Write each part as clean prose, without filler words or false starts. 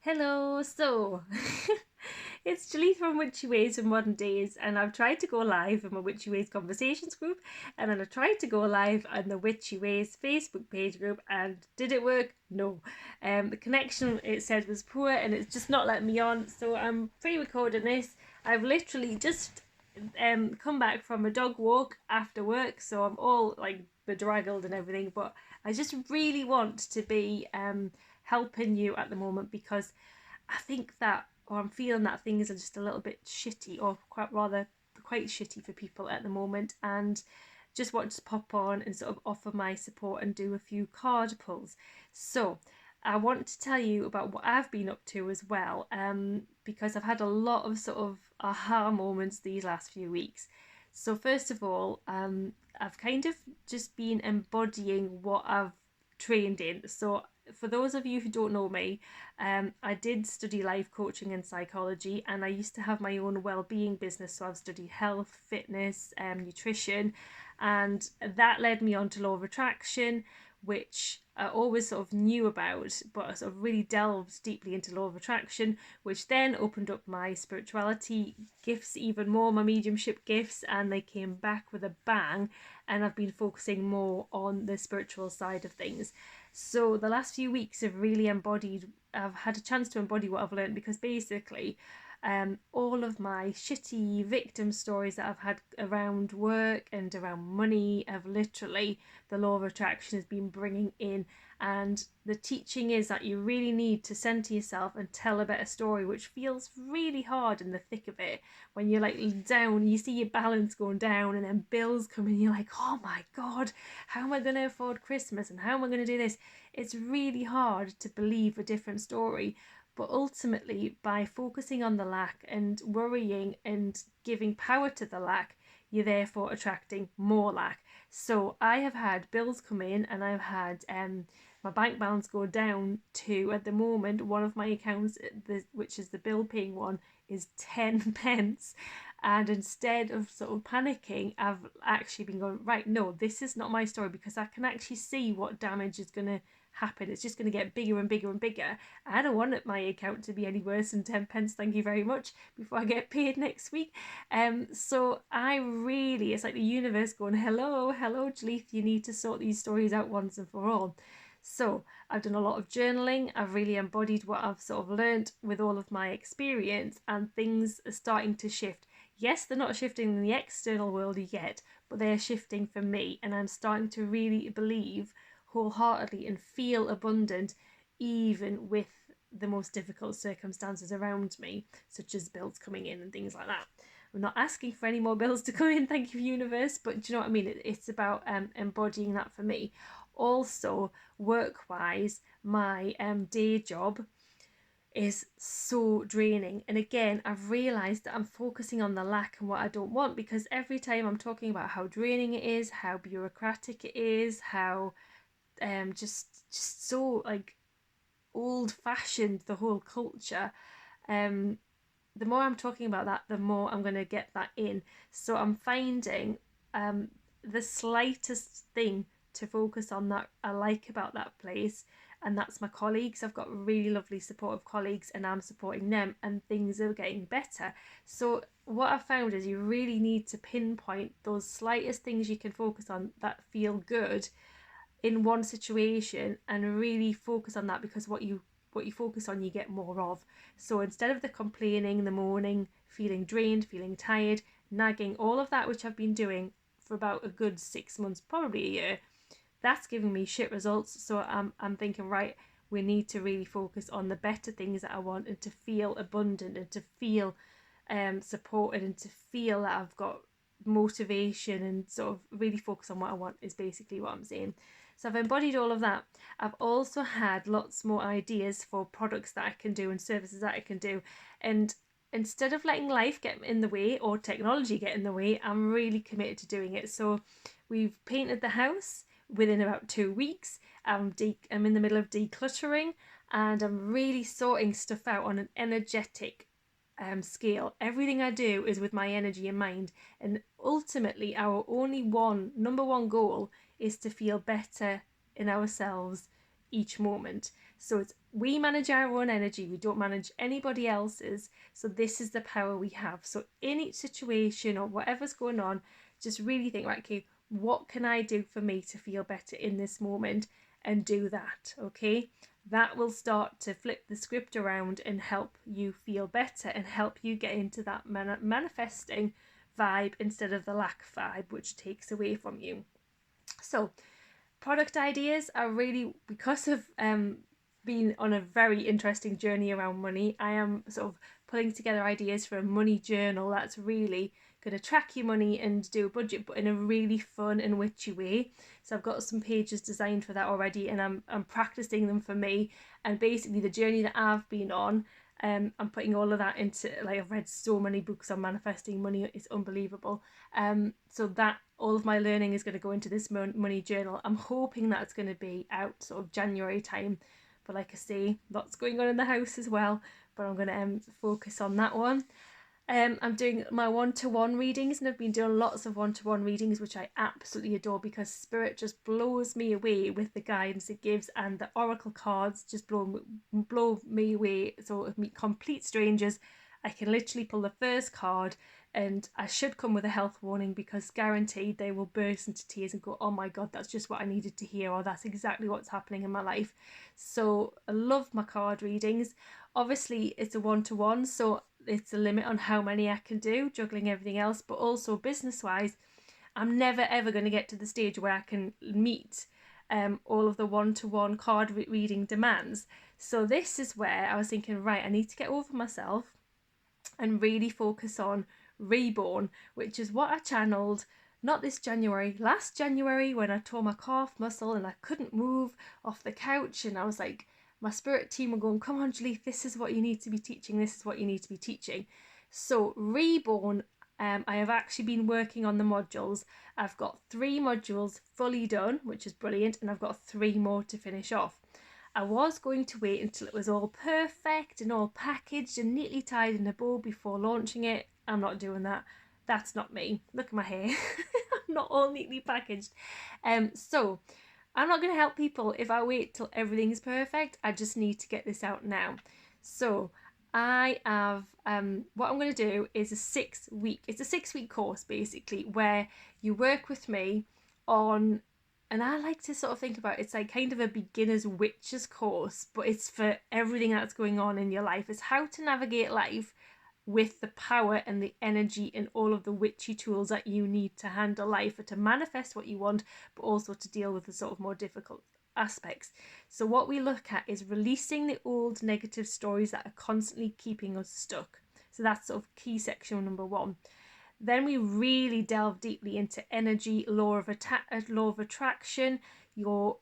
Hello, it's Julie from Witchy Ways in Modern Days, and I've tried to go live in my Witchy Ways Conversations group, and then I tried to go live on the Witchy Ways Facebook page group, and did it work? No. The connection, it said, was poor, and it's just not letting me on, so I'm pre-recording this. I've literally just come back from a dog walk after work, so I'm all like bedraggled and everything, but I just really want to be helping you at the moment because I think that, or I'm feeling that things are just a little bit shitty, or quite shitty for people at the moment, and just want to pop on and sort of offer my support and do a few card pulls. So, I want to tell you about what I've been up to as well, because I've had a lot of sort of aha moments these last few weeks. So, first of all, I've kind of just been embodying what I've trained in. So, for those of you who don't know me, I did study life coaching and psychology, and I used to have my own well-being business. So I've studied health, fitness, nutrition, and that led me on to law of attraction, which I always sort of knew about, but I sort of really delved deeply into law of attraction, which then opened up my spirituality gifts even more, my mediumship gifts, and they came back with a bang. And I've been focusing more on the spiritual side of things. So the last few weeks have really I've had a chance to embody what I've learned, because basically all of my shitty victim stories that I've had around work and around money have literally, the law of attraction has been bringing in. And the teaching is that you really need to center yourself and tell a better story, which feels really hard in the thick of it. When you're like down, you see your balance going down, and then bills come in, you're like, oh my God, how am I going to afford Christmas? And how am I going to do this? It's really hard to believe a different story. But ultimately, by focusing on the lack and worrying and giving power to the lack, you're therefore attracting more lack. So I have had bills come in, and I've had my bank balance go down to, at the moment, one of my accounts, which is the bill paying one, is 10 pence. And instead of sort of panicking, I've actually been going, right, no, this is not my story, because I can actually see what damage is going to happen. It's just going to get bigger and bigger and bigger. I don't want my account to be any worse than 10 pence, thank you very much, before I get paid next week. So I really, it's like the universe going, hello, Jalith, you need to sort these stories out once and for all. So I've done a lot of journaling. I've really embodied what I've sort of learned with all of my experience, and things are starting to shift. Yes, they're not shifting in the external world yet, but they're shifting for me, and I'm starting to really believe wholeheartedly and feel abundant, even with the most difficult circumstances around me, such as bills coming in and things like that. I'm not asking for any more bills to come in, thank you, universe, but do you know what I mean? It's about embodying that for me. Also, work wise, my day job is so draining. And again, I've realized that I'm focusing on the lack and what I don't want, because every time I'm talking about how draining it is, how bureaucratic it is, how just so like old fashioned the whole culture, um the more I'm talking about that, the more I'm going to get that in. So I'm finding um the slightest thing to focus on that I like about that place, and that's my colleagues. I've got really lovely supportive colleagues, and I'm supporting them, and things are getting better. So what I've found is you really need to pinpoint those slightest things you can focus on that feel good in one situation, and really focus on that, because what you focus on, you get more of. So instead of the complaining, the moaning, feeling drained, feeling tired, nagging, all of that which I've been doing for about a good 6 months, probably a year, that's giving me shit results. So I'm thinking, right, we need to really focus on the better things that I want, and to feel abundant, and to feel supported, and to feel that I've got motivation, and sort of really focus on what I want, is basically what I'm saying. So I've embodied all of that. I've also had lots more ideas for products that I can do and services that I can do. And instead of letting life get in the way, or technology get in the way, I'm really committed to doing it. So we've painted the house within about 2 weeks. I'm in the middle of decluttering, and I'm really sorting stuff out on an energetic scale. Everything I do is with my energy in mind, and ultimately our number one goal is to feel better in ourselves each moment. So we manage our own energy, we don't manage anybody else's. So this is the power we have. So in each situation or whatever's going on, just really think, right, okay, what can I do for me to feel better in this moment, and do that. Okay, that will start to flip the script around and help you feel better and help you get into that manifesting vibe instead of the lack vibe, which takes away from you. So product ideas are really, because of being on a very interesting journey around money, I am sort of pulling together ideas for a money journal that's really going to track your money and do a budget, but in a really fun and witchy way. So I've got some pages designed for that already, and I'm practicing them for me. And basically the journey that I've been on, I'm putting all of that into, like, I've read so many books on manifesting money, it's unbelievable. So that all of my learning is going to go into this money journal. I'm hoping that it's going to be out sort of January time, but like I say, lots going on in the house as well, but I'm going to focus on that one. I'm doing my one-to-one readings, and I've been doing lots of one-to-one readings, which I absolutely adore, because Spirit just blows me away with the guidance it gives, and the oracle cards just blow me away. So if meet complete strangers, I can literally pull the first card, and I should come with a health warning, because guaranteed they will burst into tears and go, oh my god, that's just what I needed to hear, or that's exactly what's happening in my life. So I love my card readings. Obviously it's a one-to-one, so it's a limit on how many I can do, juggling everything else, but also business wise, I'm never ever going to get to the stage where I can meet all of the one-to-one card reading demands. So this is where I was thinking, right, I need to get over myself and really focus on Reborn, which is what I channeled not this January, last January, when I tore my calf muscle and I couldn't move off the couch, and I was like, my spirit team were going, come on, Julie, this is what you need to be teaching, this is what you need to be teaching. So Reborn, I have actually been working on the modules. I've got 3 modules fully done, which is brilliant, and I've got 3 more to finish off. I was going to wait until it was all perfect and all packaged and neatly tied in a bow before launching it. I'm not doing that. That's not me. Look at my hair. I'm not all neatly packaged. So I'm not going to help people if I wait till everything's perfect. I just need to get this out now. So I have, what I'm going to do is it's a 6-week course basically, where you work with me on, and I like to sort of think about it's like kind of a beginner's witches course, but it's for everything that's going on in your life. It's how to navigate life with the power and the energy and all of the witchy tools that you need to handle life, or to manifest what you want, but also to deal with the sort of more difficult aspects. So what we look at is releasing the old negative stories that are constantly keeping us stuck. So that's sort of key section number 1. Then we really delve deeply into energy, law of attraction, your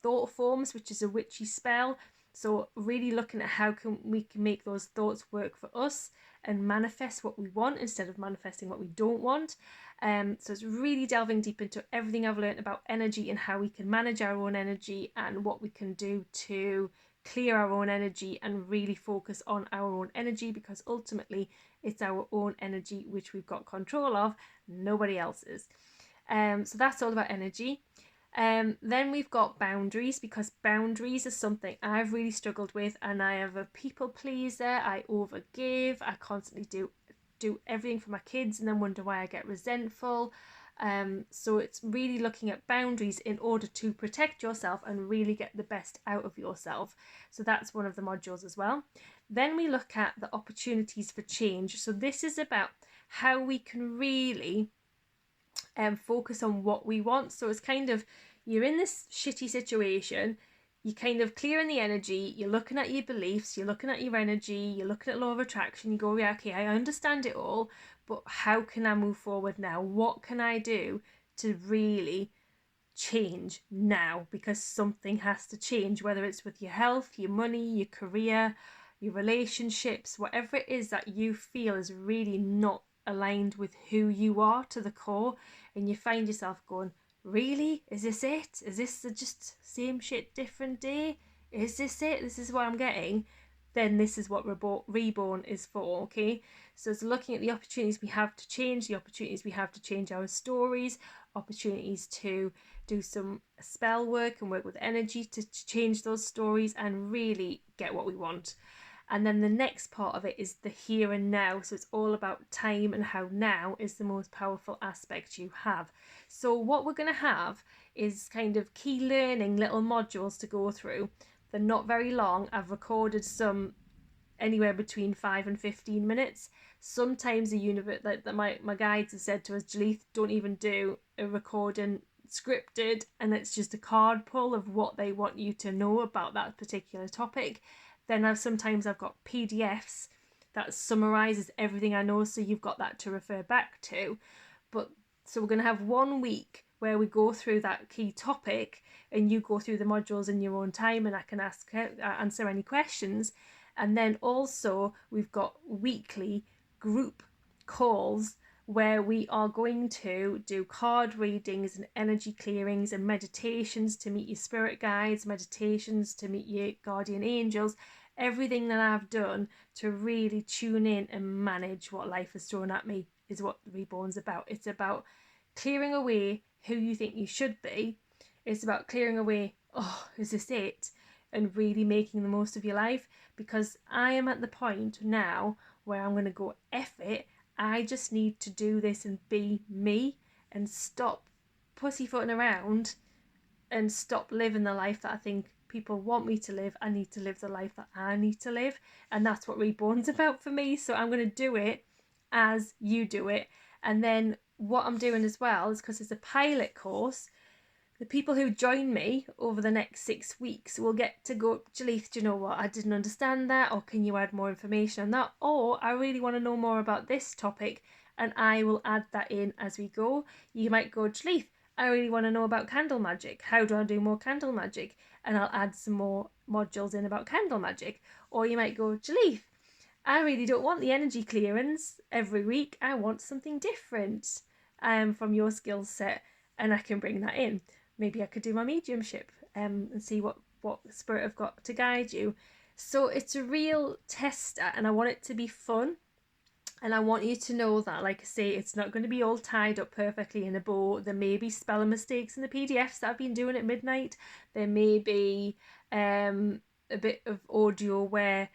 thought forms, which is a witchy spell. So really looking at how we can make those thoughts work for us and manifest what we want instead of manifesting what we don't want. So it's really delving deep into everything I've learned about energy and how we can manage our own energy and what we can do to clear our own energy and really focus on our own energy, because ultimately it's our own energy which we've got control of, nobody else's. So that's all about energy. Then we've got boundaries, because boundaries is something I've really struggled with, and I have a people pleaser. I overgive. I constantly do everything for my kids and then wonder why I get resentful. So it's really looking at boundaries in order to protect yourself and really get the best out of yourself. So that's one of the modules as well. Then we look at the opportunities for change. So this is about how we can really focus on what we want. So it's kind of, you're in this shitty situation, you're kind of clearing the energy, you're looking at your beliefs, you're looking at your energy, you're looking at law of attraction, you go, yeah, okay, I understand it all, but how can I move forward now? What can I do to really change now? Because something has to change, whether it's with your health, your money, your career, your relationships, whatever it is that you feel is really not aligned with who you are to the core, and you find yourself going, really? Is this it? Is this just same shit, different day? Is this it? This is what I'm getting? then this is what Reborn is for, okay? So it's looking at the opportunities we have to change, the opportunities we have to change our stories, opportunities to do some spell work and work with energy to change those stories and really get what we want. And then the next part of it is the here and now. So it's all about time and how now is the most powerful aspect you have. So what we're going to have is kind of key learning little modules to go through. They're not very long. I've recorded some anywhere between 5 and 15 minutes. Sometimes my guides have said to us, Jalith, don't even do a recording scripted, and it's just a card pull of what they want you to know about that particular topic. Then sometimes I've got PDFs that summarizes everything I know, so you've got that to refer back to. But so we're going to have 1 week where we go through that key topic and you go through the modules in your own time, and I can answer any questions. And then also we've got weekly group calls where we are going to do card readings and energy clearings and meditations to meet your spirit guides, meditations to meet your guardian angels, everything that I've done to really tune in and manage what life has thrown at me is what Reborn's about. It's about clearing away who you think you should be. It's about clearing away, oh, is this it? And really making the most of your life, because I am at the point now where I'm going to go, F it, I just need to do this and be me and stop pussyfooting around and stop living the life that I think people want me to live. I need to live the life that I need to live, and that's what Reborn's about for me. So I'm going to do it as you do it. And then what I'm doing as well is, because it's a pilot course, the people who join me over the next 6 weeks will get to go, Jalith, do you know what? I didn't understand that, or can you add more information on that? Or I really want to know more about this topic, and I will add that in as we go. You might go, Jalith, I really want to know about candle magic. How do I do more candle magic? And I'll add some more modules in about candle magic. Or you might go, Jalith, I really don't want the energy clearance every week. I want something different from your skill set, and I can bring that in. Maybe I could do my mediumship and see what spirit I've got to guide you. So it's a real tester, and I want it to be fun. And I want you to know that, like I say, it's not going to be all tied up perfectly in a bow. There may be spelling mistakes in the PDFs that I've been doing at midnight. There may be a bit of audio where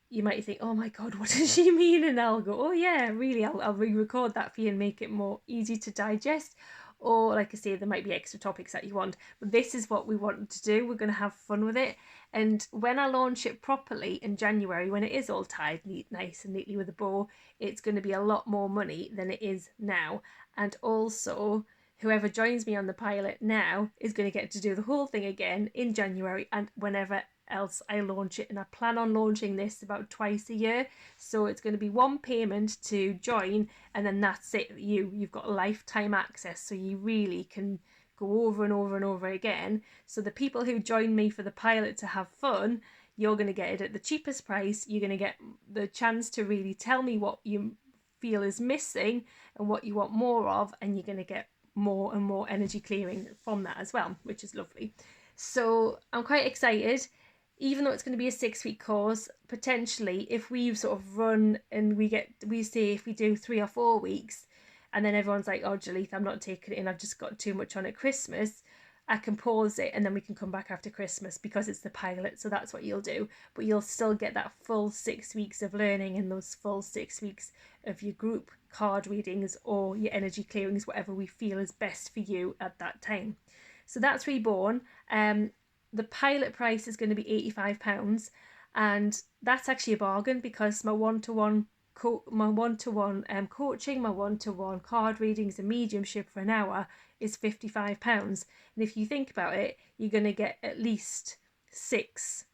you might think, oh my God, what does she mean? And I'll go, oh yeah, really, I'll re-record that for you and make it more easy to digest. Or like I say, there might be extra topics that you want, but this is what we want to do. We're going to have fun with it. And when I launch it properly in January, when it is all tied nice and neatly with a bow, it's going to be a lot more money than it is now. And also, whoever joins me on the pilot now is going to get to do the whole thing again in January and whenever else I launch it. And I plan on launching this about twice a year, so it's going to be one payment to join, and then that's it. You've got lifetime access, so you really can go over and over and over again. So the people who join me for the pilot to have fun, you're going to get it at the cheapest price. You're going to get the chance to really tell me what you feel is missing and what you want more of, and you're going to get more and more energy clearing from that as well, which is lovely. So I'm quite excited. Even though it's going to be a 6-week course, potentially if we sort of run and we say if we do 3 or 4 weeks and then everyone's like, oh Jalith, I'm not taking it in, I've just got too much on at Christmas, I can pause it and then we can come back after Christmas because it's the pilot. So that's what you'll do, but you'll still get that full 6 weeks of learning and those full 6 weeks of your group card readings or your energy clearings, whatever we feel is best for you at that time. So that's Reborn. The pilot price is going to be £85, and that's actually a bargain because my one-to-one coaching, my one-to-one card readings and mediumship for an hour is £55. And if you think about it, you're going to get at least 6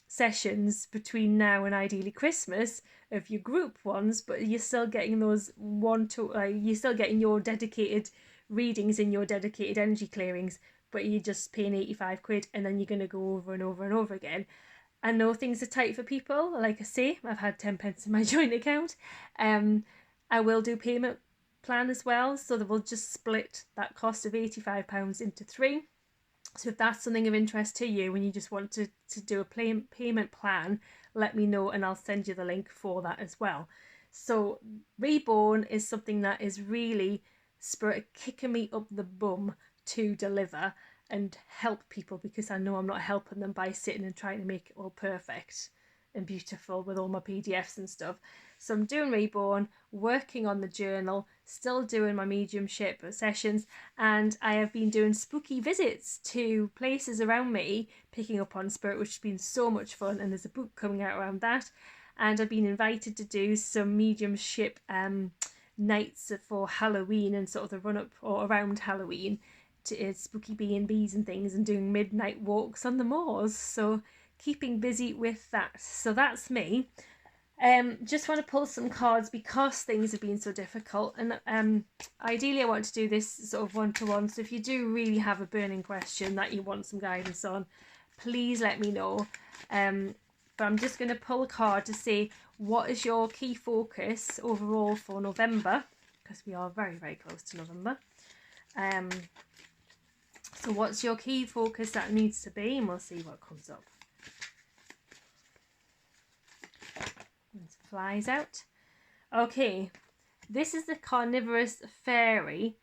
sessions between now and ideally Christmas of your group ones, but you're still getting those you're still getting your dedicated readings and your dedicated energy clearings, but you're just paying £85 and then you're going to go over and over and over again. I know things are tight for people. Like I say, I've had 10 pence in my joint account. I will do payment plan as well, so that we'll just split that cost of £85 into 3. So if that's something of interest to you and you just want to do a payment plan, let me know and I'll send you the link for that as well. So Reborn is something that is really Spirit kicking me up the bum to deliver and help people, because I know I'm not helping them by sitting and trying to make it all perfect and beautiful with all my PDFs and stuff. So I'm doing Reborn, working on the journal, still doing my mediumship sessions, and I have been doing spooky visits to places around me, picking up on spirit, which has been so much fun, and there's a book coming out around that. And I've been invited to do some mediumship nights for Halloween and sort of the run up or around Halloween to spooky B&Bs and things, and doing midnight walks on the moors. So keeping busy with that. So that's me. Just want to pull some cards because things have been so difficult, and ideally I want to do this sort of one-to-one. So if you do really have a burning question that you want some guidance on, please let me know. But I'm just going to pull a card to see what is your key focus overall for November, because we are very, very close to November. So what's your key focus that needs to be, and we'll see what comes up. And flies out. Okay, this is the Carnivorous Fairy,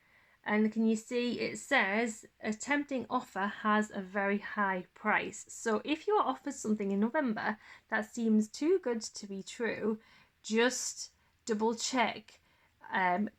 and can you see it says a tempting offer has a very high price. So if you are offered something in November that seems too good to be true, just double check.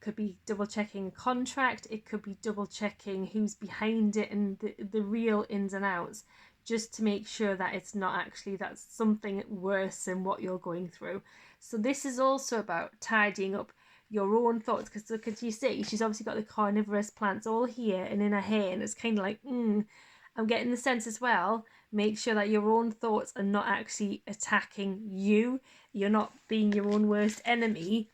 Could be double checking contract, it could be double checking who's behind it and the real ins and outs, just to make sure that it's not actually that's something worse than what you're going through. So this is also about tidying up your own thoughts, because look, as you see, she's obviously got the carnivorous plants all here and in her hair, and it's kind of like, I'm getting the sense as well, make sure that your own thoughts are not actually attacking you. You're not being your own worst enemy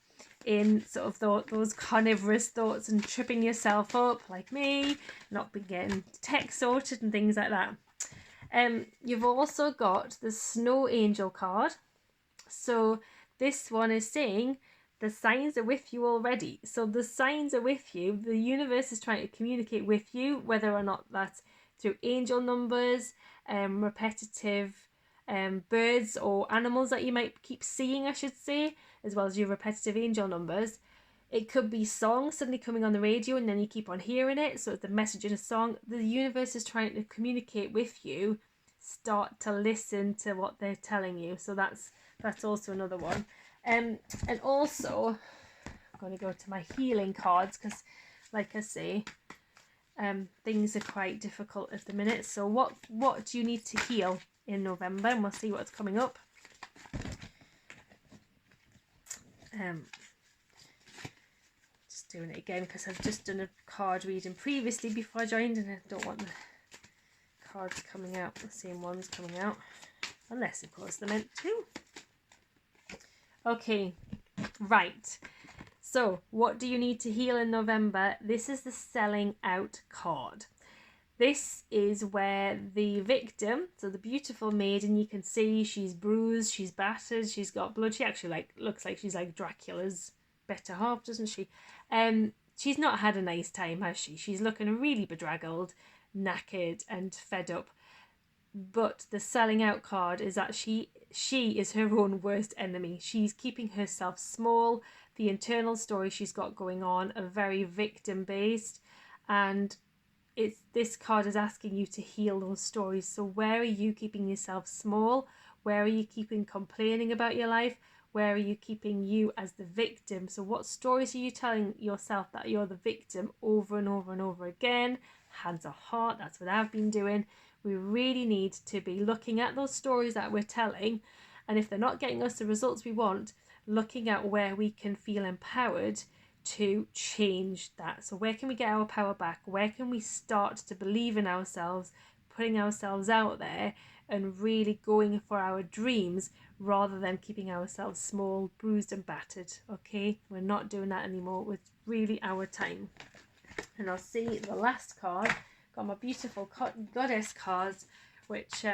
in sort of those carnivorous thoughts and tripping yourself up like me, not being getting tech sorted and things like that. You've also got the Snow Angel card. So this one is saying the signs are with you already. So the signs are with you. The universe is trying to communicate with you, whether or not that's through angel numbers, repetitive birds or animals that you might keep seeing, I should say, as well as your repetitive angel numbers. It could be songs suddenly coming on the radio and then you keep on hearing it. So it's the message in a song. The universe is trying to communicate with you. Start to listen to what they're telling you. So that's also another one. And also, I'm going to go to my healing cards because, like I say, things are quite difficult at the minute. So what do you need to heal in November? And we'll see what's coming up. Just doing it again because I've just done a card reading previously before I joined, and I don't want the cards coming out, the same ones coming out, unless of course they're meant to. Okay, right. So what do you need to heal in November? This is the Selling Out card. This is where the victim, so the beautiful maiden, you can see she's bruised, she's battered, she's got blood. She actually looks like she's like Dracula's better half, doesn't she? She's not had a nice time, has she? She's looking really bedraggled, knackered and fed up. But the Selling Out card is that she is her own worst enemy. She's keeping herself small. The internal story she's got going on are very victim based, and this card is asking you to heal those stories. So where are you keeping yourself small? Where are you keeping complaining about your life? Where are you keeping you as the victim? So what stories are you telling yourself that you're the victim over and over and over again? Hands or heart, that's what I've been doing. We really need to be looking at those stories that we're telling, and if they're not getting us the results we want, looking at where we can feel empowered to change that. So where can we get our power back? Where can we start to believe in ourselves, putting ourselves out there and really going for our dreams rather than keeping ourselves small, bruised and battered? Okay, we're not doing that anymore. It's really our time. And I'll see the last card. Got my beautiful goddess cards, which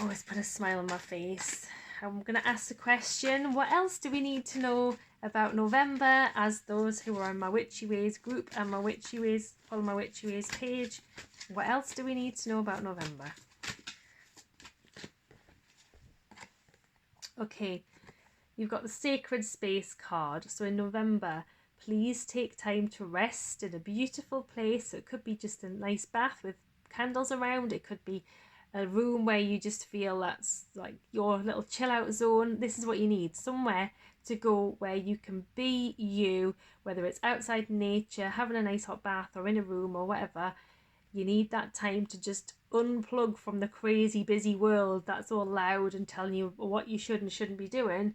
always put a smile on my face. I'm going to ask the question, what else do we need to know about November as those who are in my Witchy Ways group and my Witchy Ways, follow my Witchy Ways page. What else do we need to know about November? Okay, you've got the Sacred Space card. So in November, please take time to rest in a beautiful place. So it could be just a nice bath with candles around. It could be a room where you just feel that's like your little chill out zone. This is what you need, somewhere to go where you can be you, whether it's outside nature, having a nice hot bath, or in a room or whatever. You need that time to just unplug from the crazy busy world that's all loud and telling you what you should and shouldn't be doing.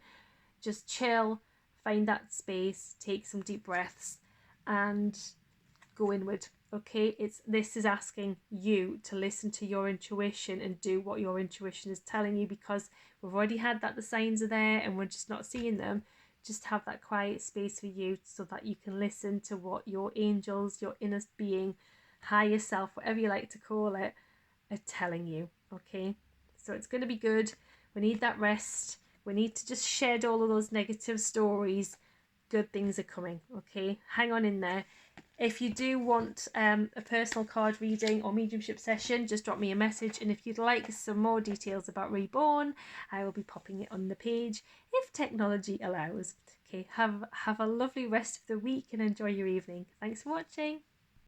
Just chill, find that space, take some deep breaths and go inward. Okay, this is asking you to listen to your intuition and do what your intuition is telling you, because we've already had that the signs are there and we're just not seeing them. Just have that quiet space for you so that you can listen to what your angels, your inner being, higher self, whatever you like to call it, are telling you. Okay, so it's going to be good. We need that rest. We need to just shed all of those negative stories. Good things are coming. Okay, hang on in there. If you do want a personal card reading or mediumship session, just drop me a message. And if you'd like some more details about Reborn, I will be popping it on the page if technology allows. Okay, have a lovely rest of the week and enjoy your evening. Thanks for watching.